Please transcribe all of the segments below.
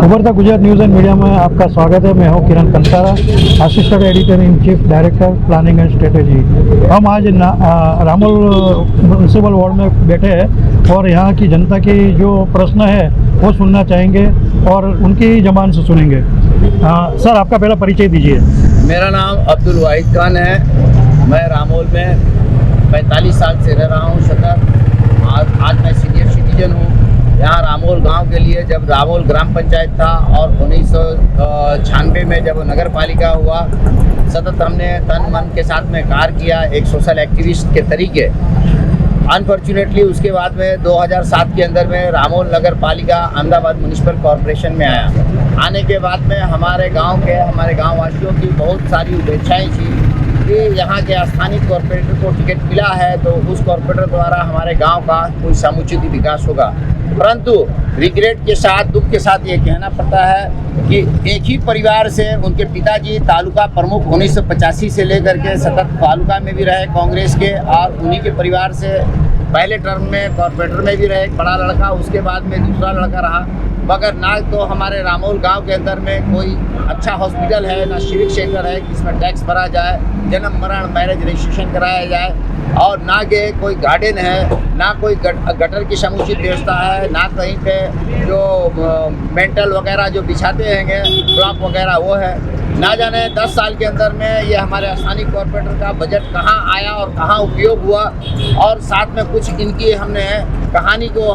खबरदार Gujarat news and media में आपका स्वागत है। मैं हूं Kiran Kansara, assistant editor in chief director planning and strategy. हम आज रामोल म्यूनसिपल वार्ड में बैठे हैं और यहाँ की जनता की जो प्रश्न है वो सुनना चाहेंगे और उनकी ज़बान से सुनेंगे। सर, आपका पहला परिचय दीजिए। मेरा नाम अब्दुल वाहिद खान है। मैं रामोल में 45 साल से रह रहा हूँ। आज मैं सीनियर सिटीजन हूँ। यहाँ रामोल गांव के लिए जब रामोल ग्राम पंचायत था और 1996 में जब नगर पालिका हुआ, सतत हमने तन मन के साथ में कार्य किया एक सोशल एक्टिविस्ट के तरीके। अनफॉर्चुनेटली उसके बाद में 2007 के अंदर में रामोल नगर पालिका अहमदाबाद म्यूनिसिपल कॉरपोरेशन में आया। आने के बाद में हमारे गाँव वासियों की बहुत सारी अपेक्षाएँ थी कि यहाँ के स्थानीय कॉरपोरेटर को टिकट मिला है तो उस कॉरपोरेटर द्वारा हमारे गांव का कोई समुचित विकास होगा। परंतु रिग्रेट के साथ, दुख के साथ ये कहना पड़ता है कि एक ही परिवार से उनके पिताजी तालुका प्रमुख 1985 से लेकर के सतत तालुका में भी रहे कांग्रेस के, और उन्हीं के परिवार से पहले टर्म में कॉरपोरेटर में भी रहे एक बड़ा लड़का, उसके बाद में दूसरा लड़का रहा। मगर ना तो हमारे रामोल गांव के अंदर में कोई अच्छा हॉस्पिटल है, ना सिविक सेंटर है जिसमें टैक्स भरा जाए, जन्म मरण मैरिज रजिस्ट्रेशन कराया जाए, और ना के कोई गार्डन है, ना कोई गटर की समुचित व्यवस्था है, ना कहीं पे जो मेंटल वगैरह जो बिछाते हैं ब्लॉक वगैरह वो है। ना जाने 10 साल के अंदर में ये हमारे स्थानीय कॉरपोरेटर का बजट कहाँ आया और कहाँ उपयोग हुआ। और साथ में कुछ इनकी हमने कहानी को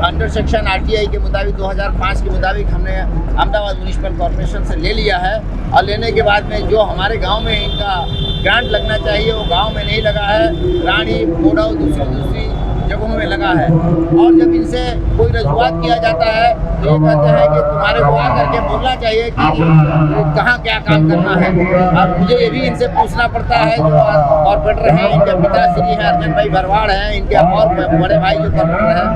अंडर सेक्शन RTI के मुताबिक 2005 के मुताबिक हमने अहमदाबाद म्यूनिसिपल कॉरपोरेशन से ले लिया है, और लेने के बाद में जो हमारे गांव में इनका ग्रांट लगना चाहिए वो गांव में नहीं लगा है, रानी मोड़ाऊ दूसरी जगहों में लगा है। और जब इनसे कोई रजूआत किया जाता है तो ये कहते हैं कि तुम्हारे को आकर के बोलना चाहिए कि कहाँ क्या काम करना है। और मुझे ये भी इनसे पूछना पड़ता है, जो कॉरपोरेटर हैं, इनके पिताश्री हैं अर्जन भाई भरवाड़ हैं, इनके और बड़े भाई जो कॉरपोरेटर हैं,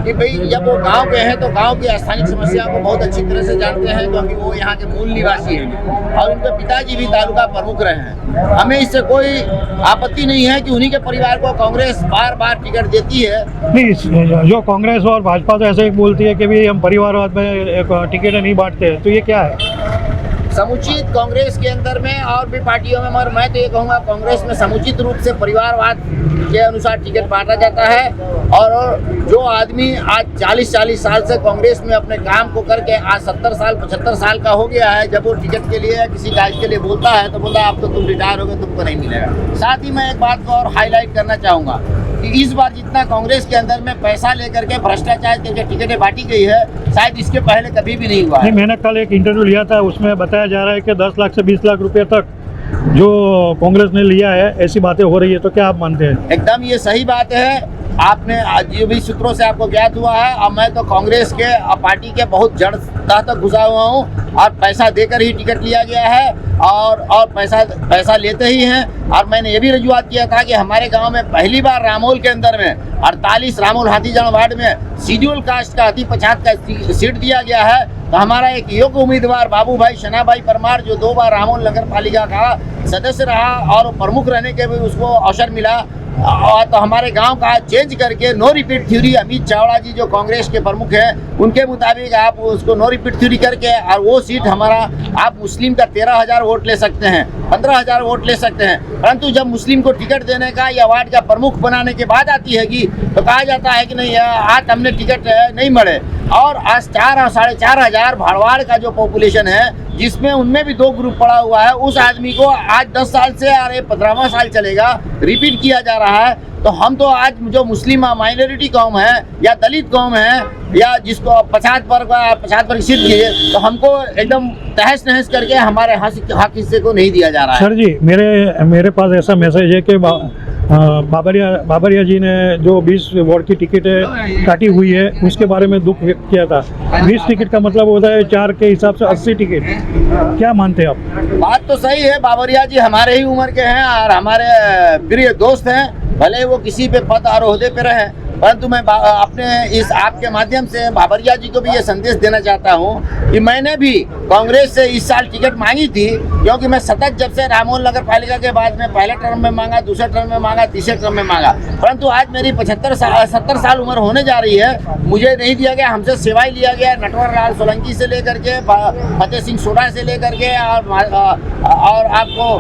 कि भाई जब वो गांव के हैं तो गांव की स्थानीय समस्या को बहुत अच्छी तरह से जानते हैं, क्योंकि वो यहाँ के मूल निवासी हैं और उनके पिताजी भी तालुका प्रमुख रहे हैं। हमें इससे कोई आपत्ति नहीं है कि उन्हीं के परिवार को कांग्रेस बार बार टिकट देती है। नहीं, जो कांग्रेस और भाजपा तो ऐसे ही बोलती है कि भाई हम परिवारवाद में टिकट नहीं बांटते, तो ये क्या है? समुचित कांग्रेस के अंदर में और भी पार्टियों में, मगर मैं तो ये कहूँगा कांग्रेस में समुचित रूप से परिवारवाद के अनुसार टिकट बांटा जाता है। और जो आदमी आज 40 साल से कांग्रेस में अपने काम को करके आज 70 साल 75 साल का हो गया है, जब वो टिकट के लिए या किसी काज के लिए बोलता है तो बोलता है अब तो तुम रिटायर हो गए, तुमको नहीं मिलेगा। साथ ही मैं एक बात को और हाईलाइट करना चाहूँगा कि इस बार जितना कांग्रेस के अंदर में पैसा लेकर के भ्रष्टाचार करके टिकटें बांटी गई है, शायद इसके पहले कभी भी नहीं हुआ है। मैंने कल एक इंटरव्यू लिया था, उसमें बताया जा रहा है कि 10 लाख से 20 लाख रुपए तक जो कांग्रेस ने लिया है, ऐसी बातें हो रही है, तो क्या आप मानते हैं? एकदम ये सही बात है। आपने आज ये भी सूत्रों से आपको ज्ञात हुआ है, और मैं तो कांग्रेस के पार्टी के बहुत जड़ तक घुसा हुआ हूँ, और पैसा देकर ही टिकट लिया गया है और पैसा लेते ही हैं। और मैंने ये भी रजूआत किया था कि हमारे गांव में पहली बार रामोल के अंदर में 48 रामोल हाथीजान वार्ड में शेड्यूल कास्ट का अति पछात का सीट दिया गया है, तो हमारा एक योग्य उम्मीदवार बाबू भाई शनाभाई परमार, जो 2 बार रामोल नगर पालिका का सदस्य रहा और प्रमुख रहने के भी उसको अवसर मिला, और तो हमारे गांव का चेंज करके no repeat theory, Amit Chavda ji जो कांग्रेस के प्रमुख हैं उनके मुताबिक आप उसको नो रिपीट थ्योरी करके, और वो सीट हमारा आप मुस्लिम का 13,000 वोट ले सकते हैं, 15,000 वोट ले सकते हैं। परंतु जब मुस्लिम को टिकट देने का या वार्ड का प्रमुख बनाने के बाद आती है कि तो कहा जाता है कि नहीं आज हमने टिकट नहीं मिले। और आज 4 और 4,500 भाड़वाड़ का जो पॉपुलेशन है, जिसमें उनमें भी 2 ग्रुप पड़ा हुआ है, उस आदमी को आज 10 साल से आ रहे 15वां साल चलेगा रिपीट किया जा रहा है। तो हम तो आज जो मुस्लिम माइनॉरिटी कौम है या दलित कौम है, या जिसको 50% सीट दी है, तो हमको एकदम तहस नहस करके हमारे हक हिस्से को नहीं दिया जा रहा है। सर जी, मेरे पास ऐसा मैसेज है कि बाबरिया जी ने जो 20 वार्ड की टिकटें काटी हुई है उसके बारे में दुख व्यक्त किया था। 20 टिकट का मतलब होता है 4 के हिसाब से 80 टिकट। क्या मानते हैं आप? बात तो सही है, बाबरिया जी हमारे ही उम्र के हैं और हमारे प्रिय दोस्त हैं, भले वो किसी पे पद और ओहदे पे रहे, परंतु मैं अपने इस आपके माध्यम से बाबरिया जी को भी ये संदेश देना चाहता हूँ कि मैंने भी कांग्रेस से इस साल टिकट मांगी थी, क्योंकि मैं सतत जब से रामोल नगर पालिका के बाद में पहले टर्म में मांगा, दूसरे टर्म में मांगा, तीसरे टर्म में मांगा, परंतु आज मेरी 70 साल उम्र होने जा रही है, मुझे नहीं दिया गया। हमसे सेवाएं लिया गया नटवर लाल सोलंकी से लेकर के फतेह सिंह सोढ़ा से लेकर के और आपको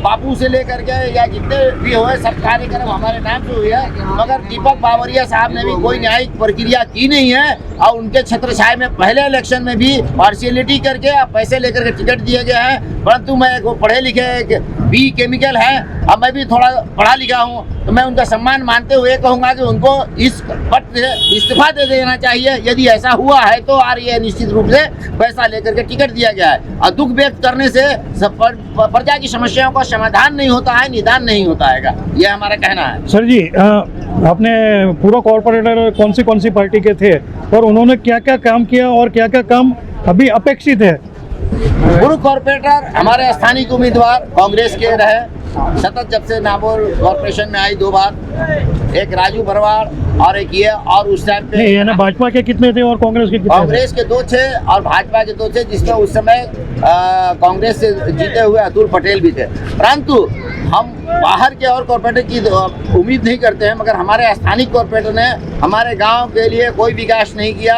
बापू से लेकर के या जितने भी हुए सब कार्यक्रम हमारे नाम से हुए हैं, मगर दीपक बाबरिया साहब ने भी कोई न्यायिक प्रक्रिया की नहीं है और उनके छत्र छाया में पहले इलेक्शन में भी पार्शियलिटी करके पैसे लेकर के टिकट दिए गए हैं। परंतु मैं वो पढ़े लिखे बी केमिकल है, अब मैं भी थोड़ा पढ़ा लिखा हूँ, तो मैं उनका सम्मान मानते हुए कहूँगा कि उनको इस पद से इस्तीफा दे देना चाहिए। यदि ऐसा हुआ है तो और ये निश्चित रूप से पैसा लेकर के टिकट दिया गया है और दुख व्यक्त करने से प्रजा की समस्याओं का समाधान नहीं होता है, निदान नहीं होता है, यह हमारा कहना है। सर जी, आपने पूर्व कॉर्पोरेटर कौन सी पार्टी के थे और उन्होंने क्या क्या काम किया और क्या क्या काम अभी अपेक्षित है? पूर्व कॉर्पोरेटर हमारे स्थानीय उम्मीदवार कांग्रेस के रहे, सतत जब से नागौर कॉर्पोरेशन में आई 2 बार, एक राजू भरवाड़ और एक ये, और उस टाइम पे नहीं, भाजपा के कितने थे और कांग्रेस के कितने? कांग्रेस के 2 थे और भाजपा के 2 थे, जिसमें उस समय कांग्रेस से जीते हुए अतुल पटेल भी थे। परंतु हम बाहर के और कॉर्पोरेटर की उम्मीद नहीं करते हैं, मगर हमारे स्थानीय कॉर्पोरेटर ने हमारे गांव के लिए कोई विकास नहीं किया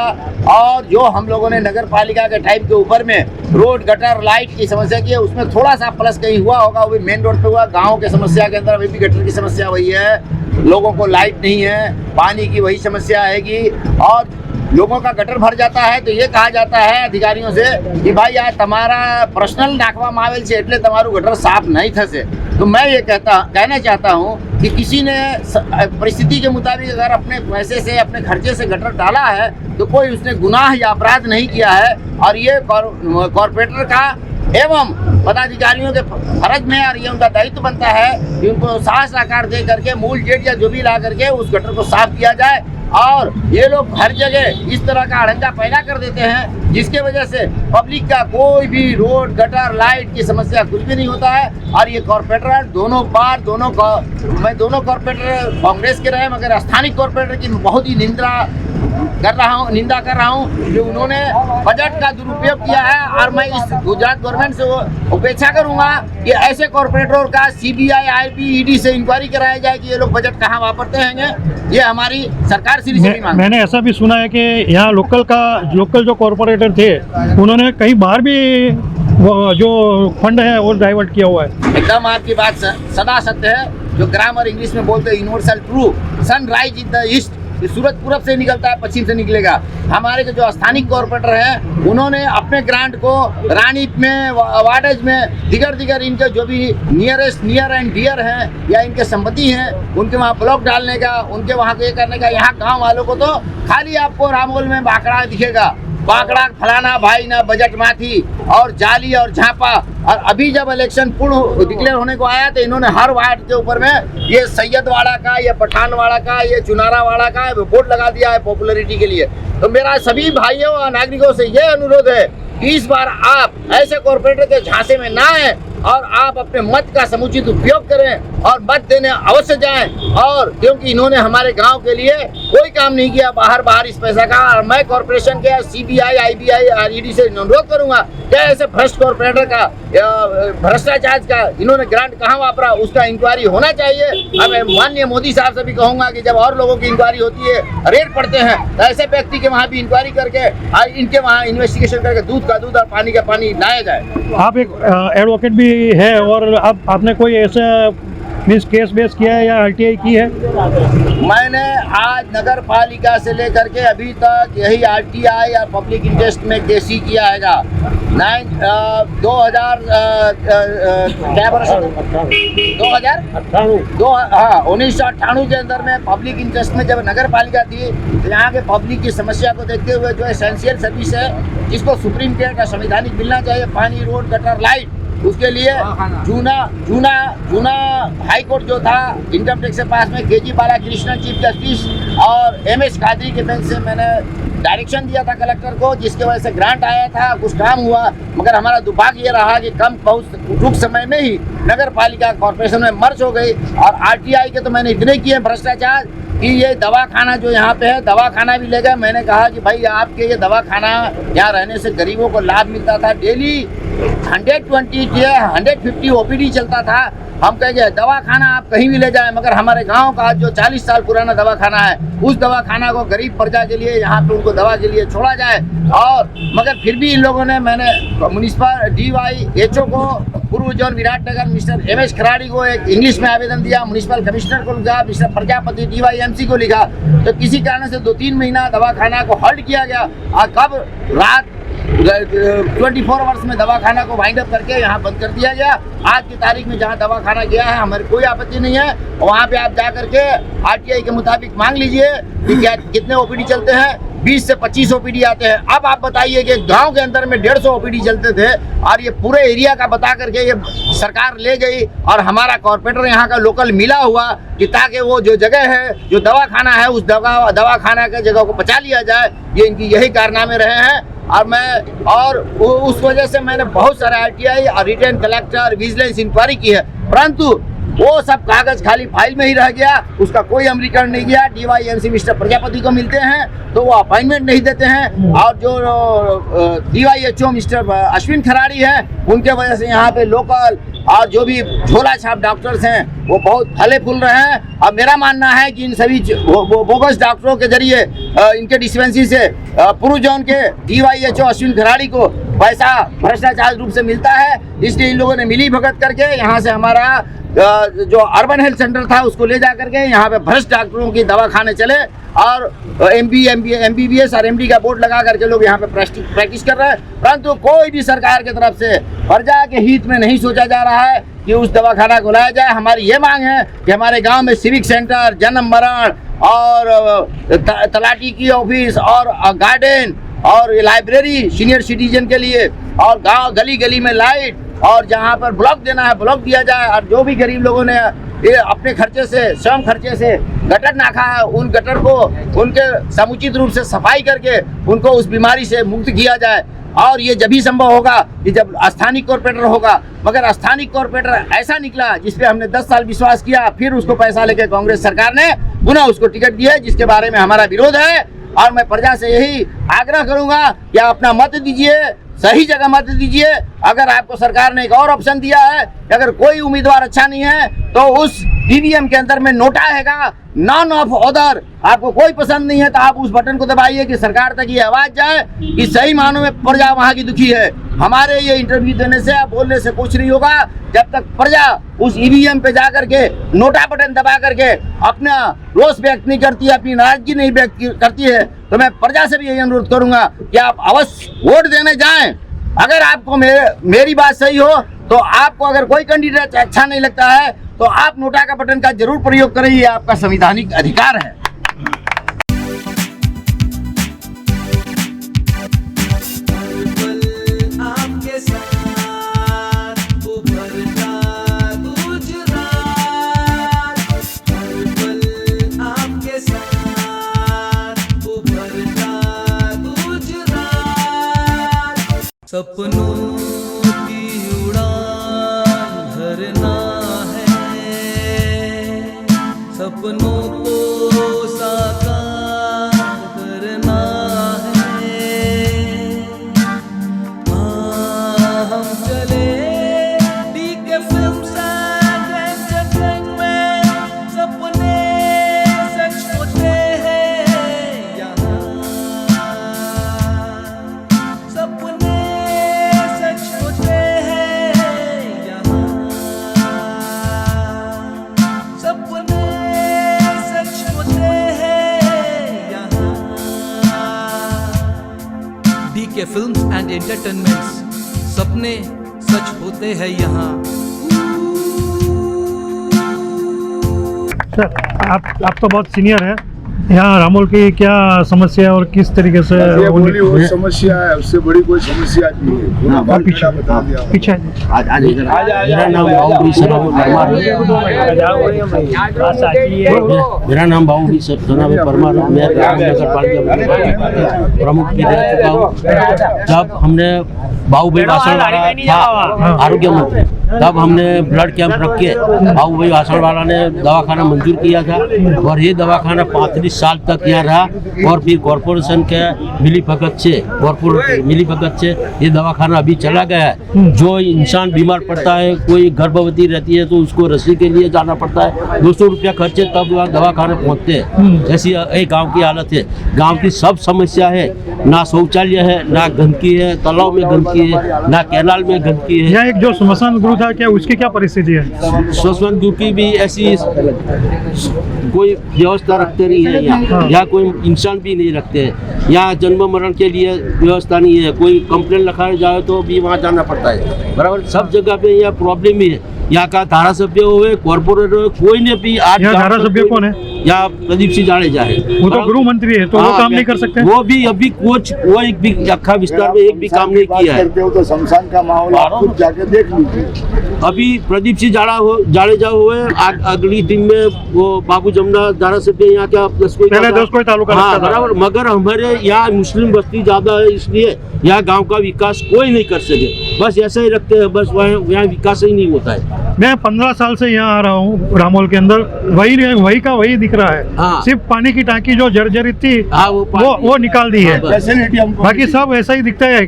और जो हम लोगों ने नगर पालिका के टाइम के ऊपर में रोड गटर लाइट की समस्या की है, उसमें थोड़ा सा प्लस कहीं हुआ होगा, वो भी मेन रोड पे हुआ। गाँव के समस्या के अंदर अभी भी गटर की समस्या वही है, लोगों को लाइट नहीं है, पानी की वही समस्या आएगी और लोगों का गटर भर जाता है तो ये कहा जाता है अधिकारियों से कि भाई आज तुम्हारा पर्सनल नाकवा मावेल से એટલે તમારું गटर साफ नहीं थसे। तो मैं ये कहना चाहता हूँ कि किसी ने परिस्थिति के मुताबिक अगर अपने पैसे से अपने खर्चे से गटर डाला है तो कोई उसने गुनाह या अपराध नहीं किया है और ये कॉर्पोरेटर का एवं पदाधिकारियों के फर्ज में और ये उनका दायित्व बनता है कि उनको साहस आकार दे करके मूल जेट या जो भी ला करके उस गटर को साफ किया जाए। और ये लोग हर जगह इस तरह का अड़ंगा पैदा कर देते हैं जिसके वजह से पब्लिक का कोई भी रोड गटर लाइट की समस्या कुछ भी नहीं होता है। और ये कॉर्पोरेटर दोनों कॉर्पोरेटर कांग्रेस के रहे, मगर स्थानीय कॉर्पोरेटर की बहुत ही निंदा कर रहा हूँ कि उन्होंने बजट का दुरुपयोग किया है। और मैं इस गुजरात गवर्नमेंट से अपेक्षा करूंगा कि ऐसे कॉर्पोरेटरों का सीबीआई आईबी ईडी से इंक्वायरी कराया जाए कि ये लोग बजट कहाँ वापरते हैं। ये हमारी सरकार से भी मांग। मैंने ऐसा भी सुना है कि यहाँ लोकल जो कॉर्पोरेटर थे उन्होंने कहीं बाहर भी जो फंड है वो डाइवर्ट किया हुआ है। एकदम आपकी बात सदा सत्य है। जो ग्रामर इंग्लिश में बोलते हैं universal true, sunrise in the east, सूरज पूरब से निकलता है पश्चिम से निकलेगा। हमारे के जो स्थानिक कॉर्पोरेटर हैं उन्होंने अपने ग्रांट को रानी में वार्डेज में दिगर इनके जो भी नियर एंड डियर हैं या इनके संपत्ति हैं उनके वहाँ ब्लॉक डालने का, उनके वहाँ ये करने का। यहाँ गाँव वालों को तो खाली आपको रामोल में बाकड़ा दिखेगा, बाकड़ा फलाना भाई ना बजट में थी और जाली और झापा। और अभी जब इलेक्शन पूर्ण डिक्लेयर होने को आया तो इन्होंने हर वार्ड के ऊपर में ये सैयदवाड़ा का, ये पठानवाड़ा का, ये चुनारावाड़ा का बोर्ड लगा दिया है पॉपुलरिटी के लिए। तो मेरा सभी भाइयों और नागरिकों से ये अनुरोध है कि इस बार आप ऐसे कॉर्पोरेटर के झांसे में ना आए और आप अपने मत का समुचित उपयोग करें और मत देने अवश्य जाएं। और क्योंकि इन्होंने हमारे गांव के लिए कोई काम नहीं किया बाहर इस पैसा का। और मैं कॉर्पोरेशन के सीबीआई आईबीआई और ईडी से अनुरोध करूंगा कि ऐसे भ्रष्ट कॉर्पोरेटर का भ्रष्टाचार का इन्होंने ग्रांट कहाँ वापरा उसका इंक्वायरी होना चाहिए। अब मैं माननीय मोदी साहब से भी कहूंगा कि जब और लोगों की इंक्वायरी होती है, रेड पड़ते हैं, तो ऐसे व्यक्ति के वहाँ भी इंक्वायरी करके इनके वहाँ इन्वेस्टिगेशन करके दूध का दूध और पानी का पानी लाया जाए। आप एक एडवोकेट भी है और आपने कोई ऐसा मीन्स केस बेस किया है या आरटीआई की है? मैंने आज नगर पालिका से लेकर के अभी तक यही आरटीआई या पब्लिक इंटरेस्ट में केस ही किया है। 1998 के अंदर में पब्लिक इंटरेस्ट में जब नगर पालिका थी तो यहाँ के पब्लिक की समस्या को देखते हुए जो एसेंशियल सर्विस है जिसको सुप्रीम कोर्ट का संवैधानिक मिलना चाहिए, पानी रोड गटर लाइट, उसके लिए जूना हाई कोर्ट जो था इनकम टैक्स के पास में केजी बालाकृष्णन चीफ जस्टिस और एमएस कादरी के बेंच से मैंने डायरेक्शन दिया था कलेक्टर को, जिसके वजह से ग्रांट आया था, कुछ काम हुआ। मगर हमारा दुर्भाग्य ये रहा कि टूक समय में ही नगर पालिका कॉर्पोरेशन में मर्ज हो गई। और आरटीआई के तो मैंने इतने किए भ्रष्टाचार कि ये दवाखाना जो यहाँ पे है, दवाखाना भी ले गए। मैंने कहा कि भाई आपके ये दवाखाना यहाँ रहने से गरीबों को लाभ मिलता था, डेली 120 या 150 ओपीडी चलता था। हम कहेंगे दवाखाना आप कहीं भी ले जाएं, मगर हमारे गांव का जो 40 साल पुराना दवाखाना है, उस दवाखाना को गरीब प्रजा के लिए यहाँ पे उनको दवा के लिए छोड़ा जाए। और मगर फिर भी इन लोगों ने, मैंने म्युनिसिपल DYHO को, पूर्व zone Viratnagar mister MS Kharadi को एक इंग्लिश में आवेदन दिया, म्युनिसिपल कमिश्नर को लिखा, मिस्टर प्रजापति DYMC को लिखा, तो किसी कारण से 2-3 महीना दवाखाना को हॉल्ट किया गया। और कब रात 24 आवर्स में दवाखाना को वाइंड अप करके यहाँ बंद कर दिया गया। आज की तारीख में जहाँ दवाखाना गया है, हमारी कोई आपत्ति नहीं है। वहाँ पे आप जा करके RTI के मुताबिक मांग लीजिए कि क्या कितने OPD चलते हैं। 20 से 25 OPD आते हैं। अब आप बताइए कि गांव के अंदर में 150 OPD चलते थे और ये पूरे एरिया का बता करके ये सरकार ले गई और हमारा कॉर्पोरेटर यहाँ का लोकल मिला हुआ कि ताकि वो जो जगह है, जो दवाखाना है, उस दवाखाना के जगह को बचा लिया जाए। ये इनकी यही कारनामे रहे हैं। और उस वजह से मैंने बहुत सारे RTI और रिटेन कलेक्टर, विजिलेंस इंक्वायरी की है, परंतु वो सब कागज खाली फाइल में ही रह गया, उसका कोई अमलीकरण नहीं गया। DYMC मिस्टर प्रजापति को मिलते हैं तो वो अपॉइंटमेंट नहीं देते हैं, और जो DYHO मिस्टर अश्विन खराड़ी है, उनके वजह से यहाँ पे लोकल और जो भी झोला छाप डॉक्टर्स हैं वो बहुत फले फूल रहे हैं। अब मेरा मानना है कि इन सभी बोगस डॉक्टरों के जरिए इनके डिस्पेंसरी से पूर्व जोन के DYHO अश्विन खराड़ी को पैसा भ्रष्टाचार रूप से मिलता है, इसलिए इन लोगों ने मिली भगत करके यहाँ से हमारा जो अर्बन हेल्थ सेंटर था उसको ले जा करके यहाँ पे भ्रष्ट डॉक्टरों की दवाखाने चले और MBBS और MD का बोर्ड लगा करके लोग यहाँ पे प्रैक्टिस कर रहे हैं। परंतु कोई भी सरकार की तरफ से प्रजा के हित में नहीं सोचा जा रहा है कि उस दवाखाना को लाया जाए। हमारी ये मांग है कि हमारे गांव में सिविक सेंटर, जन्म मरण और तलाटी की ऑफिस और गार्डन और लाइब्रेरी सीनियर सिटीजन के लिए, और गांव गली गली में लाइट, और जहां पर ब्लॉक देना है ब्लॉक दिया जाए। और जो भी गरीब लोगों ने ये अपने खर्चे से, स्वयं खर्चे से गटर नाखा है, उन गटर को उनके समुचित रूप से सफाई करके उनको उस बीमारी से मुक्त किया जाए। और ये जब ही संभव होगा कि जब स्थानीय कॉर्पोरेटर होगा। मगर स्थानीय कॉर्पोरेटर ऐसा निकला जिसपे हमने 10 साल विश्वास किया, फिर उसको पैसा लेके कांग्रेस सरकार ने पुनः उसको टिकट दिया, जिसके बारे में हमारा विरोध है। और मैं प्रजा से यही आग्रह करूंगा कि आप अपना मत दीजिए, सही जगह मत दीजिए। अगर आपको सरकार ने एक और ऑप्शन दिया है, अगर कोई उम्मीदवार अच्छा नहीं है तो उस EVM के अंदर में नोटा हैगा, नॉन ऑफ ऑर्डर, आपको कोई पसंद नहीं है तो आप उस बटन को दबाइए कि सरकार तक ये आवाज जाए कि सही मानों में प्रजा वहाँ की दुखी है। हमारे ये इंटरव्यू देने से, बोलने से कुछ नहीं होगा जब तक प्रजा उस EVM पे जा करके नोटा बटन दबा करके अपना रोष व्यक्त नहीं करती है, अपनी नाराजगी नहीं व्यक्त करती है। तो मैं प्रजा से भी यही अनुरोध करूंगा कि आप अवश्य वोट देने जाएं। अगर आपको मेरी बात सही हो तो आपको अगर कोई कैंडिडेट अच्छा नहीं लगता है तो आप नोटा का बटन का जरूर प्रयोग करें, ये आपका संवैधानिक अधिकार है। सपनों की उड़ान भरना है, सपनों को साकार करना है। हम चले DK फिल्म्स एंड एंटरटेनमेंट, सपने सच होते हैं यहाँ, सपने DK फिल्म्स एंड एंटरटेनमेंट्स, सपने सच होते हैं यहाँ। सर आप तो बहुत सीनियर है, यहाँ रामोल की क्या समस्या और किस तरीके से ये बोली वो समस्या है, उससे बड़ी कोई समस्या नहीं है। पूरा बात पीछे बता दिया। पीछे मेरा नाम बाबू सोना भाई परमार, मैं ग्राम नगर पालिका प्रमुख भी रह चुका हूँ। जब हमने बाबूभाई वासणवाला था आरोग्य मंत्री, तब हमने ब्लड कैंप रख के बाबूभाई वासणवाला ने दवाखाना मंजूर किया था और ये दवाखाना 35 साल तक यहाँ रहा और फिर कॉरपोरेशन के मिलीभगत से ये दवाखाना अभी चला गया है। जो इंसान बीमार पड़ता है, कोई गर्भवती रहती है तो उसको रस्सी के लिए जाना पड़ता है, 200 रुपया खर्चे तब वहाँ दवाखाना पहुँचते हैं। ऐसी एक गाँव की हालत है। गाँव की सब समस्या है, ना शौचालय है, ना गंदगी है, तालाब में गंदगी है, ना कैनाल में गंदगी है। यहाँ एक जो स्मशान गृह था, क्या उसकी क्या परिस्थिति है? श्मशान गृह की भी ऐसी कोई व्यवस्था रखते नहीं है यहाँ कोई इंसान भी नहीं रखते हैं। यहाँ जन्म मरण के लिए व्यवस्था नहीं है, कोई कंप्लेंट लिखाया जाए तो भी वहाँ जाना पड़ता है। बराबर सब जगह पे यह प्रॉब्लम ही है। यहाँ का धारासभ्य हुए, कॉर्पोरेटर हुए, कोई ने भी आज धारासभ्य कौन है? यहाँ प्रदीप सिंह जाडेजा है, वो तो गृह मंत्री है, तो वो काम नहीं कर सकते? वो भी अभी कुछ वो एक भी अखा विस्तार में एक भी काम नहीं किया है। तो शमशान का माहौल आप खुद जाके देख लीजिए। अभी प्रदीप सिंह जाडेजा हुए, अगली टीम में वो बाबू जमुना धारासभ्य यहाँ का पहले 10 कोई तालुका लगता था। बराबर, मगर हमारे यहाँ मुस्लिम बस्ती ज्यादा है, इसलिए यहाँ गांव का विकास कोई नहीं कर सके। बस ऐसा ही रखते हैं, बस यहाँ विकास ही नहीं होता है। मैं 15 साल से यहाँ आ रहा हूँ रामोल के अंदर, वही का वही दिख रहा है। हाँ। सिर्फ पानी की टांकी जो जर्जरित थी हाँ, वो निकाल दी है, फैसिलिटी हमको बाकी सब ऐसा ही दिखता है।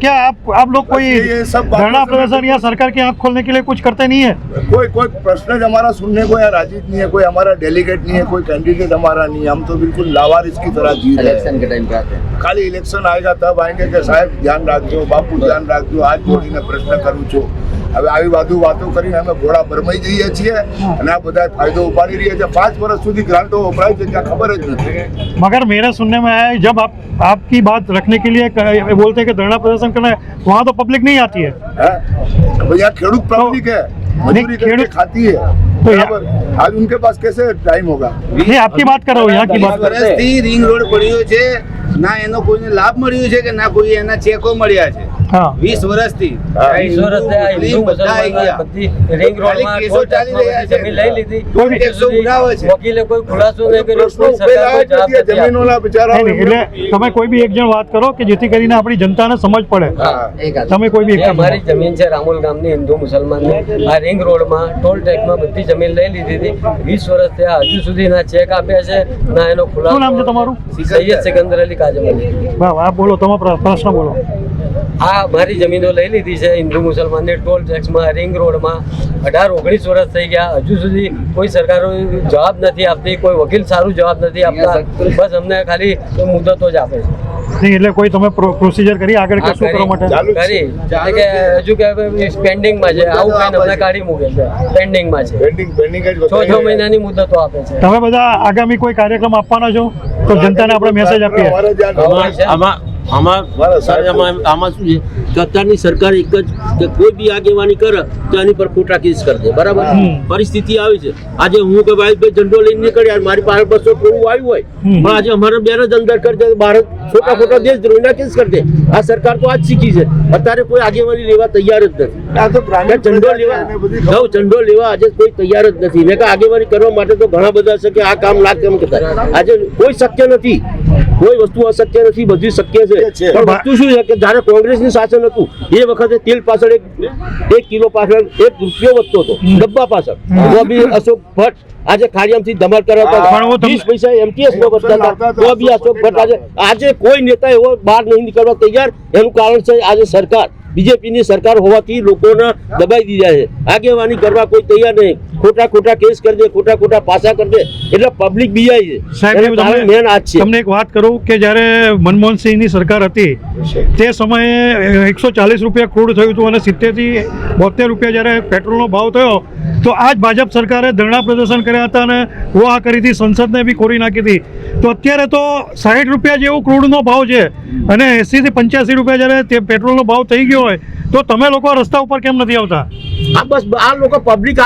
क्या आप लोग कोई ये सब बातों धरना से- प्रदर्शन या सरकार की आंख खोलने के लिए कुछ करते नहीं है? कोई प्रश्न हमारा सुनने को यहाँ राजी नहीं है, कोई हमारा डेलीगेट नहीं है, कोई कैंडिडेट हमारा नहीं है। हम तो बिल्कुल लावारिस की तरह जी रहे हैं। इलेक्शन के टाइम पे आते हैं। खाली इलेक्शन आएगा तब आएंगे कि साहब ध्यान रखજો, बापू ध्यान रखજો, आज જોડીને પ્રશ્ન કરું છું। હવે આવી વાતો કરીને અમે ઘોડા ભરમાઈ જઈએ છીએ અને આ બધા ફાયદો ઉપાડી રહ્યા છે। 5 વર્ષ સુધી ગ્રાન્ટો વપરાય છે ત્યાં ખબર જ નથી। मगर मेरे सुनने में आया है, जब आपकी बात रखने के लिए बोलते हैं कि धरना प्रदर्शन करना है, वहाँ तो पब्लिक नहीं आती है। हैं? भैया खेडूत पब्लिक है, मजदूरी करके खेडूत- खाती है, तो बराबर। आज उनके पास कैसे टाइम होगा? ये आपकी बात कर रहा हूँ, यहाँ की बात कर रहा हूँ। વર્ષથી રિંગ રોડ પડ્યો છે, ના એનો કોઈને લાભ મળ્યો છે કે ના કોઈ એના ચેકો મળ્યા છે। हाँ 20 વર્ષથી હા. 20 વર્ષથી આ હિન્દુ બધા આવી મુસલમાન ગયા। બધી રિંગ ખાલી રોડમાં કેસો ટોલ ચાલી ટેક્સમાં રહ્યા બધી છે। જમીન લઈ લીધી। ટોલ ટેક્સો ઉઘરાવે છે। વકીલે કોઈ ખુલાસો નહીં કર્યો, પ્રશ્નો કોઈ સરકાર ઉભેલા કોઈ જ જવાબ નથી, નથી જમીનોના આપતી। બિચારાઓ नहीं, એટલે તમે કોઈ બી એક જણ વાત કરો કે જેથી કરીને આપણી જનતાને સમજ પડે। હા। એક આદમી। તમે કોઈ બી એક જે જણ અમારી જમીન છે રામોલ ગામની હિન્દુ મુસલમાનની, આ રિંગ રોડમાં ટોલ ટેક્સમાં બધી જમીન લઈ લીધી હતી। 20 વર્ષ થયા, હજુ સુધી ના ચેક આપ્યા છે, ના એનો ખુલાસો। શું નામ છે તમારું? સૈયદ સિકંદર અલી કાજમ અલી। વાહ, આપ બોલો, તમારો પ્રશ્ન બોલો। આ મારી જમીનો લઈ લીધી છે હિન્દુ મુસલમાનની ટોલ ટેક્સમાં, રિંગ રોડમાં 18-19 વર્ષ થઈ ગયા, હજુ સુધી કોઈ સરકારો જવાબ નથી આપતી, કોઈ વકીલ સારું જવાબ નથી આપતા। બસ અમને ખાલી મુદતો જ આપે છે। નહીં, એટલે કોઈ તમે પ્રોસિજર કરી આગળ કે શું કરવા માટે? ચાલુ જ છે। કરી એટલે કે હજુ કે પેન્ડિંગમાં છે, આવું કઈ અમને કાઢી મૂકે છે, પેન્ડિંગમાં છે। પેન્ડિંગ જ 6 મહિનાની મુદતો આપે છે। તમે બધા આગામી કોઈ કાર્યક્રમ આપવાના છો તો જનતાને આપણે મેસેજ આપીએ। અમારે જ્યાં આમાં શું છે કે અત્યારની સરકાર એક જ કે કોઈ બી આગેવાની કરે તો એની પર ખોટા કેસ કરી દે। બરાબર, પરિસ્થિતિ આવી છે। આજે હું કે ભાઈ ઝંડો લઈને નીકળ્યા, મારી પાસે 200 કરોડ આવ્યું હોય, પણ આજે અમારે બેન જ અંદર કરી દે, ભારત ખોટા દેશદ્રોહીના કેસ કરી દે। આ સરકાર તો આજ શીખી છે, અત્યારે કોઈ આગેવાની લેવા તૈયાર જ નથી। આ તો ગ્રામીણ ઝંડો લેવા એને બધી ખબર ઝંડો લેવા આજે કોઈ તૈયાર જ નથી। મેં કે આગેવાની કરવા માટે તો ઘણા બધા છે કે આ કામ ના કેમ કહેતા, આજે કોઈ શક્ય નથી, કોઈ વસ્તુ અશક્ય નથી, બધું શક્ય છે। પણ વસ્તુ શું છે કે જ્યારે કોંગ્રેસનું શાસન હતું એ વખતે તેલ પાછળ એક કિલો પાછળ ₹1 વધતો હતો, ડબ્બા પાછળ, તો બી અશોક ભટ્ટ આજે ખાડિયામથી ધમાલ કરાવતા પણ હું 20 પૈસા MTS નો વધતા હતા, તો બી અશોક ભટ્ટ આજે કોઈ નેતા એવો બહાર નહીં નીકળવા તૈયાર। એનું કારણ છે આજે સરકાર, બીજેપીની સરકાર હોવાથી લોકોને દબાઈ દીધા છે, આગેવાની કરવા કોઈ તૈયાર નહીં, ખોટા કેસ કરી દે, ખોટા પાસા કરી દે, એટલે પબ્લિક બીજાય છે। સાહેબ, એનું કારણ મેન આ જ છે। તમને એક વાત કરું કે જ્યારે મનમોહનસિંહની સરકાર હતી તે સમયે 140 રૂપિયા ક્રૂડ થયું હતું અને 70 થી 72 રૂપિયા જ્યારે પેટ્રોલનો ભાવ થયો તો આ જ ભાજપ સરકારે ધરણા પ્રદર્શન કર્યા હતા અને वो આ કરી હતી, સંસદને બી ખોરી નાખી હતી। તો અત્યારે તો 60 રૂપિયા જેવો ક્રૂડનો ભાવ છે અને 80 થી 85 રૂપિયા જ્યારે તે પેટ્રોલનો ભાવ થઈ ગયો હોય તો તમે લોકો રસ્તા ઉપર કેમ નથી આવતા? આ બસ આ લોકો પબ્લિક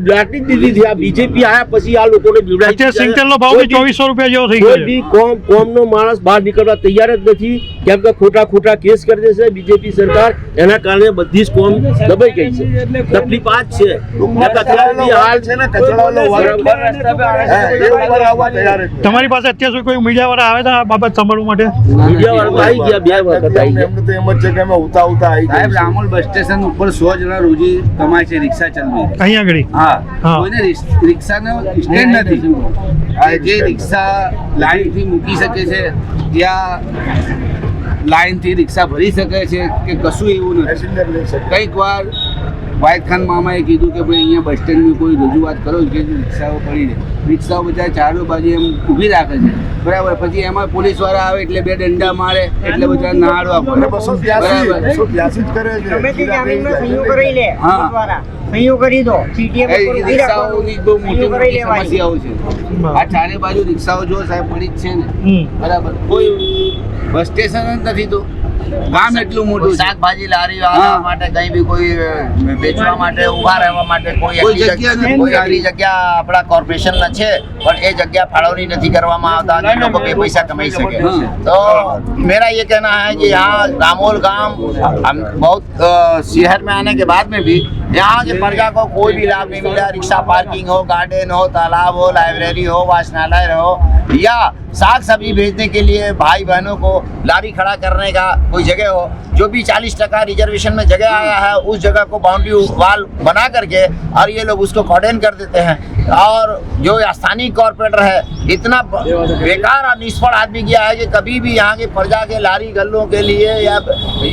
લાટી દીધી છે। આ બીજેપી આયા પછી આ લોકોને અત્યારે સિંગતેલનો ભાવ બી 2400 રૂપિયા જેવો થઈ ગયો કોઈ છે। બી કોમનો માણસ બહાર નીકળવા તૈયાર જ નથી। કેમ કે ખોટા ખોટા કેસ કરી દેશે બીજેપી સરકાર, એના કારણે બધી જ કોમ દબાઈ ગઈ છે. તકલીફ આ જ છે કે અત્યારે બી હાલ છે ને કચરાવાળો વર્ગ એ ઉપર આવવા તૈયાર જ છે. તમારી પાસે અત્યાર સુધી કોઈ મીડિયાવાળા આવે છે આ બાબત સાંભળવા માટે? મીડિયાવાળા આવી ગયા, 2 વખત આવી ગયા. એમને તો એમ જ છે કે અમે ઉતા આવી સાહેબ, જાય. રામોલ બસ સ્ટેશન ઉપર 100 જણા રોજી કમાય છે રિક્ષા ચલાવી. અહીંયા આગળ હા, હા. કોઈને રિક્ષાનો સ્ટેન્ડ નથી. આ જે રિક્ષા લાઈનથી મૂકી શકે છે, ત્યાં લાઈનથી રિક્ષા ભરી શકે છે કે કશું એવું નથી. પેસેન્જર લઈ શકે. કંઈક વાર વાયદ ખાન મામાએ કીધું કે ભાઈ અહીંયા બસ સ્ટેન્ડની કોઈ રજૂઆત કરો કે રિક્ષાઓ પડી રહે. રિક્ષાઓ બધા ચારો બાજુ એમ ઊભી રાખે છે, બરાબર. પછી એમાં પોલીસવાળા આવે એટલે 2 દંડા મારે એટલે બધા નાડવા પડે. 282 જ કરે છે. તમે તે જામીનમાં સહીઓ કરી લે હા. દ્વારા સહીઓ કરી દો CTF એ ઉપર ઉભી રાખો. રિક્ષાઓની બહુ મોટી સહીઓ કરી મોટી લેવાય. સમસ્યાઓ છે. આ ચારે બાજુ રિક્ષાઓ જો સાહેબ પડી જ છે ને, હમ. બરાબર. કોઈ બસ સ્ટેશન જ નથી, તો ગામ એટલું મોટું છે. શાકભાજી લારી વાળા હા. માટે કઈ બી કોઈ વેચવા માટે ઉભા રહેવા માટે કોઈ કોઈ એટલી જગ્યા જગ્યા નથી. કોઈ એટલી જગ્યા આપણા કોર્પોરેશનના છે, પણ એ જગ્યા ફાળવણી નથી કરવામાં આવતા કે લોકો બે પૈસા कमाई सके. हाँ। तो मेरा ये कहना है कि यहाँ रामोल गांव हम बहुत शहर में आने के बाद में भी यहाँ के प्रजा को कोई भी लाभ नहीं मिला. रिक्शा पार्किंग हो, गार्डन हो, तालाब हो, लाइब्रेरी हो, वाचनालय हो या साग सब्जी भेजने के लिए भाई बहनों को लारी खड़ा करने का कोई जगह हो. जो भी 40% रिजर्वेशन में जगह आया है उस जगह को बाउंड्री वाल बना करके और ये लोग उसको कॉर्डन कर देते हैं. और जो स्थानीय कॉर्पोरेटर है इतना बेकार और निष्फल आदमी गया है कि कभी भी यहाँ के प्रजा के लारी गल्लों के लिए या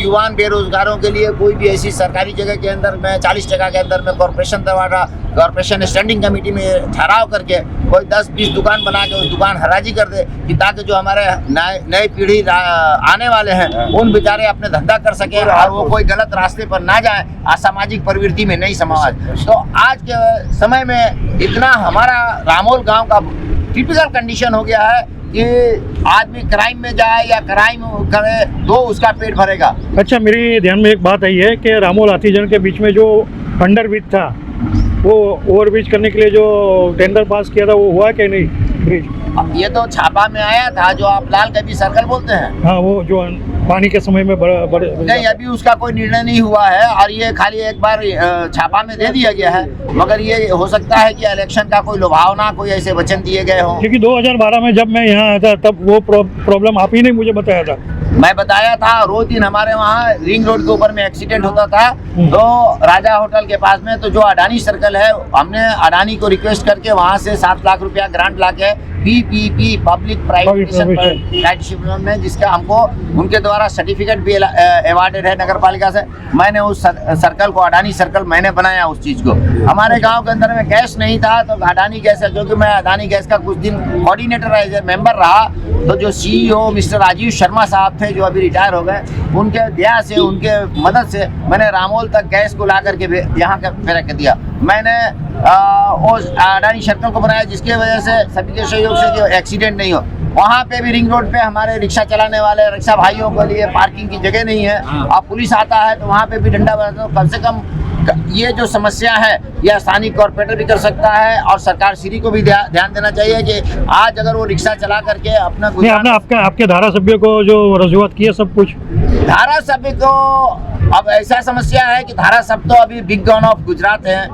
युवान बेरोजगारों के लिए कोई भी ऐसी सरकारी जगह के अंदर में 40% के अंदर में कॉर्पोरेशन स्टैंडिंग कमेटी में ठहराव करके कोई 10-20 दुकान बना के उस दुकान हराजी कर दे कि ताकि जो हमारे नई पीढ़ी आने वाले हैं उन बेचारे अपने धंधा कर सके और वो कोई गलत रास्ते पर ना जाए, असामाजिक प्रवृत्ति में नहीं समाज. तो आज के समय में इतना हमारा रामोल गांव का टिपिकल कंडीशन हो गया है कि आदमी क्राइम में जाए या क्राइम करे तो उसका पेट भरेगा. अच्छा, मेरी ध्यान में एक बात आई है कि रामोल हाथीजन के बीच में जो अंडर ब्रिज था वो ओवर ब्रिज करने के लिए जो टेंडर पास किया था वो हुआ कि नहीं ब्रिज? ये तो छापा में आया था जो आप लाल कबीर सर्कल बोलते हैं. हाँ, वो जो पानी के समय में बड़े नहीं, अभी उसका कोई निर्णय नहीं हुआ है और ये खाली एक बार छापा में दे दिया गया है. मगर ये हो सकता है कि इलेक्शन का कोई लुभावना, कोई ऐसे वचन दिए गए हों. क्योंकि 2012 में जब मैं यहाँ आया था तब वो प्रॉब्लम आप ही ने मुझे बताया था. मैं बताया था, रोज दिन हमारे वहाँ रिंग रोड के ऊपर में एक्सीडेंट होता था. तो राजा होटल के पास में तो जो अडानी सर्कल है, हमने अडानी को रिक्वेस्ट करके वहाँ से 7 लाख रुपया ग्रांट लाके PPP पब्लिक प्राइवेट में जिसका हमको उनके द्वारा सर्टिफिकेट भी अवार्डेड है नगर पालिका से. मैंने उस सर्कल को अडानी सर्कल मैंने बनाया उस चीज़ को. हमारे गांव के अंदर में गैस नहीं था तो अडानी गैस है, क्योंकि मैं अडानी गैस का कुछ दिन कोऑर्डिनेटर एज ए मेंबर रहा. तो जो CEO मिस्टर राजीव शर्मा साहब थे जो अभी रिटायर हो गए, उनके दया से उनके मदद से मैंने रामोल तक गैस को ला करके यहाँ फेंक दिया. मैंने उस अडानी सर्कल को बनाया जिसकी वजह से सभी के सहयोग से जो एक्सीडेंट नहीं हो. वहाँ पे भी रिंग रोड पे हमारे रिक्शा चलाने वाले रिक्शा भाइयों के लिए पार्किंग की जगह नहीं है. अब पुलिस आता है तो वहाँ पे भी डंडा बजाते. तो कम से कम ये जो समस्या है यह स्थानीय कॉर्पोरेटर भी कर सकता है और सरकार श्री को भी ध्यान देना चाहिए कि आज अगर वो रिक्शा चला करके अपना नहीं, आपने आपके धारा सभ्य को जो रजूआत की है सब कुछ धारा सभ्य को. अब ऐसा समस्या है कि धारा सब तो अभी बिग गन ऑफ गुजरात है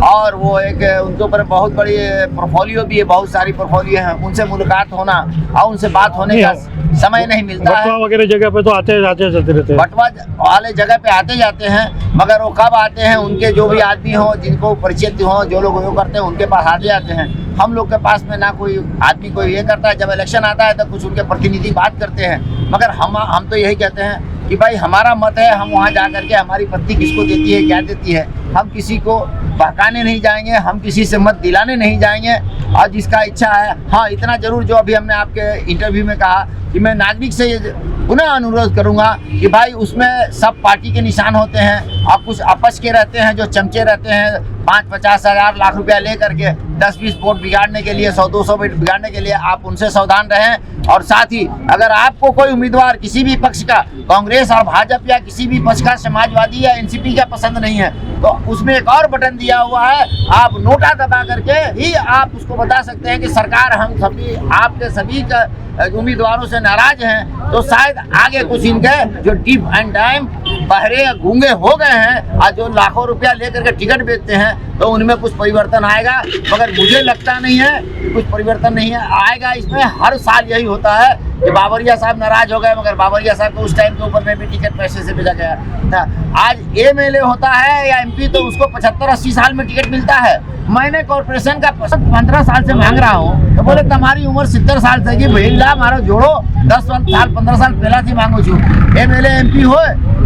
और वो एक उनके ऊपर बहुत बड़ी पोर्टफोलियो भी है, बहुत सारी पोर्टफोलियो है. उनसे मुलाकात होना और उनसे बात होने का समय नहीं मिलता है. बटवा वगैरह जगह पे तो आते जाते रहते हैं. बटवा वाले जगह पे आते जाते हैं, मगर वो कब आते हैं उनके जो भी आदमी हो जिनको परिचित हो, जो लोग वो करते हैं उनके पास आते जाते हैं. हम लोग के पास में ना कोई आदमी कोई ये करता है. जब इलेक्शन आता है तो कुछ उनके प्रतिनिधि बात करते हैं, मगर हम तो यही कहते हैं कि भाई हमारा मत है, हम वहाँ जा करके हमारी पत्नी किसको देती है, क्या देती है, हम किसी को बहकाने नहीं जाएंगे, हम किसी से मत दिलाने नहीं जाएंगे. और जिसका इच्छा है, हाँ इतना जरूर जो अभी हमने आपके इंटरव्यू में कहा कि मैं नागरिक से ये पुनः अनुरोध करूंगा कि भाई उसमें सब पार्टी के निशान होते हैं और कुछ आपस के रहते हैं जो चमचे रहते हैं 5-50 हज़ार लाख रुपया ले करके 10-20 वोट बिगाड़ने के लिए 100-200 वोट बिगाड़ने के लिए. आप उनसे सावधान रहें और साथ ही अगर आपको कोई उम्मीदवार किसी भी पक्ष का, कांग्रेस और भाजपा या किसी भी पक्ष का, समाजवादी या एनसीपी का पसंद नहीं है, तो उसमें एक और बटन दिया हुआ है, आप नोटा दबा करके ही आप उसको बता सकते हैं कि सरकार हम सभी आपके सभी का उम्मीदवारों से नाराज हैं, तो शायद आगे कुछ इनके जो डीप एंड टाइम बहरे गूंगे हो गए हैं और जो लाखों रुपया लेकर के टिकट बेचते हैं, तो उनमें कुछ परिवर्तन आएगा। मगर मुझे लगता नहीं है कि कुछ परिवर्तन नहीं है आएगा। इसमें हर साल यही होता है कि बाबरिया साहब नाराज हो गए, मगर बाबरिया साहब को उस टाइम के ऊपर में भी टिकट पैसे से भेजा गया था। आज एमएलए होता है या एमपी तो उसको 75-80 साल में टिकट मिलता है। मैंने कॉर्पोरेशन का 15 साल से मांग रहा हूँ, तो बोले तुम्हारी उम्र 70 साल से कि भैया मारो जोड़ो 10 साल 15 साल पहला थी मांगो छू एमएलए एमपी हो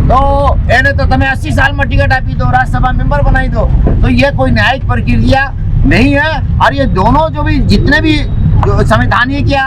तो एने तो तुम्हें 80 साल में टिकट आपी दो, राज्यसभा मेंबर बनाई दो। तो ये कोई न्यायिक प्रक्रिया नहीं है। और ये दोनों जो भी जितने भी जो संवैधानिक या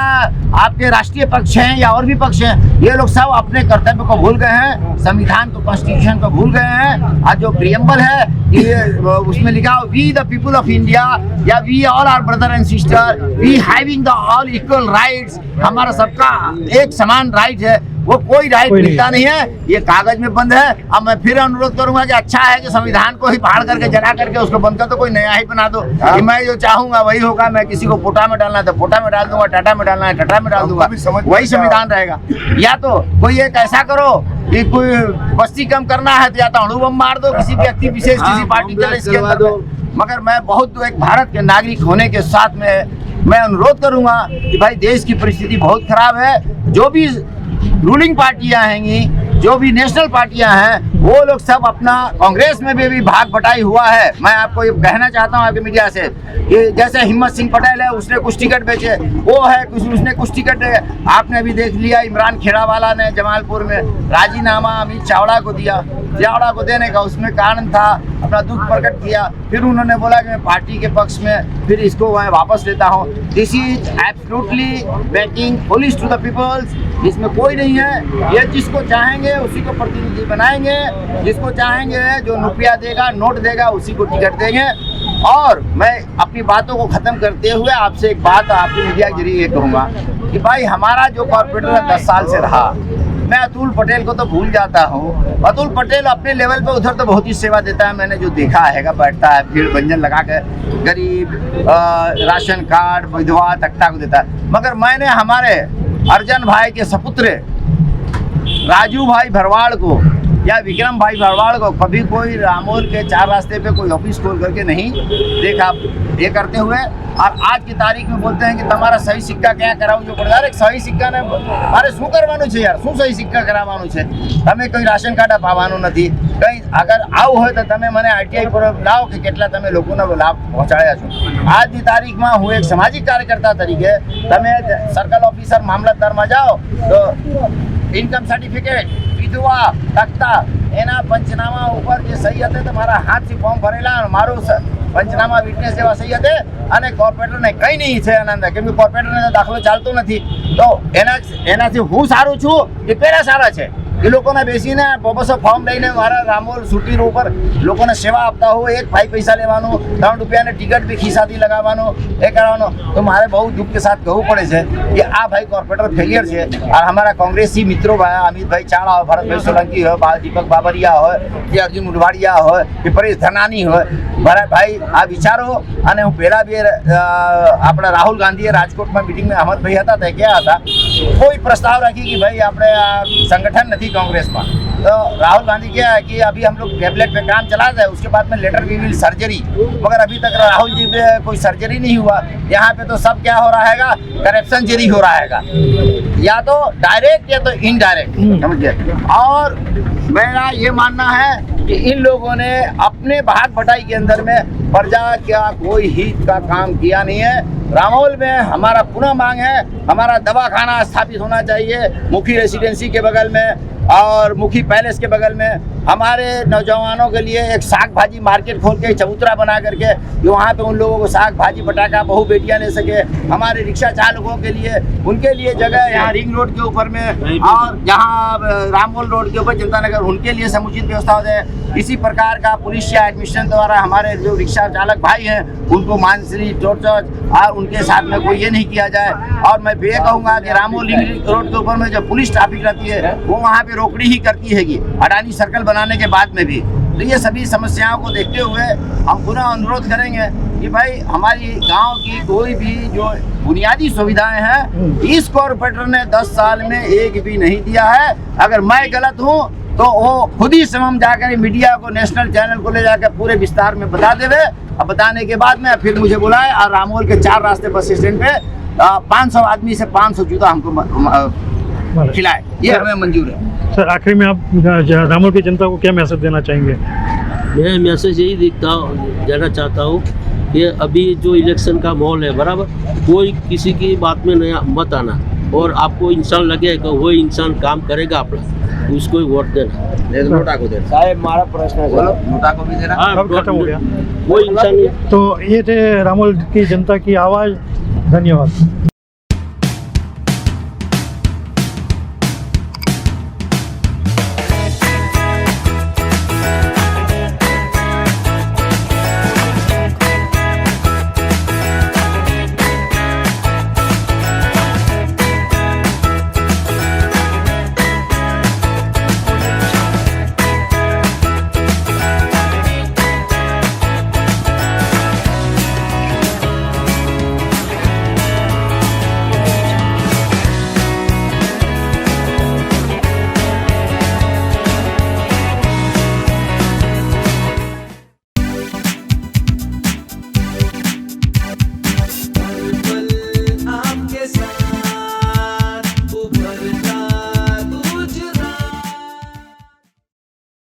आपके राष्ट्रीय पक्ष हैं या और भी पक्ष हैं, ये लोग सब अपने कर्तव्य को भूल गए हैं, संविधान को, कॉन्स्टिट्यूशन को भूल गए हैं। और जो प्रियम्बल है ये उसमें लिखा we the people of India या we all are brother and sister, we having the all equal rights, हमारा सबका एक समान राइट है, वो कोई राइट मिलता नहीं है, ये कागज में बंद है। अब मैं फिर अनुरोध करूंगा कि अच्छा है कि संविधान को ही फाड़ करके जला करके उसको बंद कर दो, कोई नया ही बना दो कि मैं जो चाहूंगा वही होगा। मैं किसी को फोटा में डालना है तो फोटा में डाल दूंगा, टाटा में डालना है टाटा में डाल दूंगा, वही संविधान रहेगा। या तो कोई एक ऐसा करो कि कोई बस्ती कम करना है तो या तो अणु बम मार दो किसी व्यक्ति विशेष, किसी पार्टी के इसके अंदर। मगर मैं बहुत एक भारत के नागरिक होने के साथ में मैं अनुरोध करूंगा कि भाई देश की परिस्थिति बहुत खराब है। जो भी रूलिंग पार्टियां हैं, जो भी नेशनल पार्टियां हैं, वो लोग सब अपना, कांग्रेस में भी भाग बटाई हुआ है। मैं आपको ये कहना चाहता हूं आपके मीडिया से कि जैसे हिम्मत सिंह पटेल है, उसने कुछ टिकट बेचे, वो है कुछ, उसने कुछ टिकट, आपने अभी देख लिया इमरान खेड़ावाला ने जमालपुर में राजीनामा अमित चावड़ा को दिया। चावड़ा को देने का उसमें कारण था, अपना दुख प्रकट किया, फिर उन्होंने बोला कि मैं पार्टी के पक्ष में फिर इसको मैं वापस लेता हूँ। This is absolutely backing police to the peoples, इसमें कोई नहीं है। ये जिसको चाहेंगे उसी को प्रतिनिधि बनाएंगे, जिसको चाहेंगे जो रुपया देगा, नोट देगा, उसी को टिकट देंगे। और मैं अपनी बातों को खत्म करते हुए आपसे एक बात आपकी मीडिया के जरिए कहूँगा कि भाई हमारा जो कॉर्पोरेटर 10 साल से रहा, मैं अतुल पटेल को तो भूल जाता हूँ। अतुल पटेल अपने लेवल पे उधर तो बहुत ही सेवा देता है, मैंने जो देखा है, बैठता है भीड़ भंजन लगा कर गरीब राशन कार्ड विधवा तख्ता को देता है। मगर मैंने हमारे अर्जन भाई के सपुत्र राजू भाई भरवाड़ को या विक्रम भाई भरवाड़ को कभी कोई रामोल के 4 रास्ते पे कोई ऑफिस खोल करके नहीं देखा ये करते हुए। और आज की तारीख में बोलते हैं कि तुम्हारा सही सिक्का क्या कराऊं, जो पड़दार एक सही सिक्का ने मारे શું કરવાનું છે યાર, શું સહી સિક્કા કરાવવાનું છે? તમે કોઈ રાશન કાર્ડ અપાવવાનું નથી, કંઈ અગર આવું હોય તો તમે મને આરટીઆઈ પર લાવો કે કેટલા તમે લોકોનો લાભ પહોંચાડ્યા છો। આજની તારીખમાં હું એક સામાજિક કાર્યકર્તા તરીકે તમે સર્કલ ઓફિસર મામલતદારમાં જાઓ તો ઇન્કમ સર્ટિફિકેટ વિધવા તખ્તા એના પંચનામા ઉપર જે સહી હતે તો મારા હાથથી ફોર્મ ભરેલા, મારું પંચનામા વિટનેસ જેવા સહી હતે અને કોર્પોરેટરને કંઈ નહીં છે એના અંદર, કેમ કે કોર્પોરેટરને દાખલો ચાલતો નથી। તો એનાથી હું સારું છું એ પેલા સારા છે। એ લોકોને બેસીને બસો ફોર્મ લઈને મારા રામોલ સુટી રોડ પર લોકોને સેવા આપતા હોય, એક ભાઈ પૈસા લેવાનું, 3 રૂપિયાને ટિકટ બી ખિસ્સાથી લગાવવાનું, એ કરવાનું। તો મારે બહુ દુઃખ के साथ कहવું પડે છે कि આ ભાઈ કોર્પોરેટર ફેલિયર છે। और हमारा कांग्रेसी मित्रों भाई अमित भाई चाड़ा हो, भरत भाई सोलंकी हो, दीपक बाबरिया हो, कि अर्जुन मुडवाड़िया हो, कि परेश धनानी हो, भरत भाई आ विचारो। અને હું પહેલા બી આપણા રાહુલ ગાંધીએ રાજકોટમાં મીટિંગમાં અહમદ ભાઈ હતા તે क्या હતા, कोई प्रस्ताव रखी कि भाई આપણે આ संगठन नहीं कांग्रेस में, तो राहुल गांधी क्या है कि अभी हम लोग टैबलेट पे काम चला रहे हैं, उसके बाद में लेटर वी विल सर्जरी, मगर अभी तक राहुल जी पे कोई सर्जरी नहीं हुआ। यहाँ पे तो सब क्या हो रहा है, करप्शन जरी हो रहा है, या तो डायरेक्ट या तो इनडायरेक्ट, समझिए। और मेरा ये मानना है कि इन लोगों ने अपने भाग बटाई के अंदर में प्रजा का कोई हित का काम किया नहीं है। रामोल में हमारा पुनः मांग है, हमारा दवाखाना स्थापित होना चाहिए मुखी रेसिडेंसी के बगल में, और मुखी पैलेस के बगल में हमारे नौजवानों के लिए एक साग भाजी मार्केट खोल के चबूतरा बना करके वहाँ पे उन लोगों को साग भाजी पटाखा बहू बेटियाँ ले सके। हमारे रिक्शा चालकों के लिए उनके लिए जगह यहाँ रिंग रोड के ऊपर में और यहाँ रामोल रोड के ऊपर जनता नगर उनके लिए समुचित व्यवस्था हो जाए। इसी प्रकार का पुलिस या एडमिनिस्ट्रेशन द्वारा हमारे जो रिक्शा चालक भाई हैं उनको मानसिक टॉर्चर और उनके साथ में कोई ये नहीं किया जाए। और मैं ये कहूँगा कि रामोल रिंग रोड के ऊपर में जो पुलिस ट्रैफिक रहती है वो वहाँ पे रोकड़ी ही करती हैगी अडानी सर्कल बनाने के बाद में भी। तो ये सभी समस्याओं को देखते हुए हम पुनः अनुरोध करेंगे कि भाई हमारी गांव की कोई भी जो बुनियादी सुविधाएं हैं इस कॉर्पोरेटर ने 10 साल में एक भी नहीं दिया है। अगर मैं गलत हूं तो वो खुद ही समम जाकर मीडिया को नेशनल चैनल को ले जाकर पूरे विस्तार में बता देवे। अब बताने के बाद में फिर मुझे बुलाए और रामोल के 4 रास्ते बस स्टैंड पे 500 आदमी से 500 जूता हमको खिलाए, ये हमें मंजूर है। सर आखिरी में आप रामोल की जनता को क्या मैसेज देना चाहेंगे? मैं मैसेज यही देना चाहता हूँ कि अभी जो इलेक्शन का माहौल है बराबर, कोई किसी की बात में नहीं मत आना और आपको इंसान लगे कि वो इंसान काम करेगा अपना तो उसको ही वोट देना। नोटा को देना साहब, हमारा प्रश्न है नोटा को भी देना। सब खत्म हो गया। वो इंसान तो ये थे रामोल की जनता की आवाज़। धन्यवाद।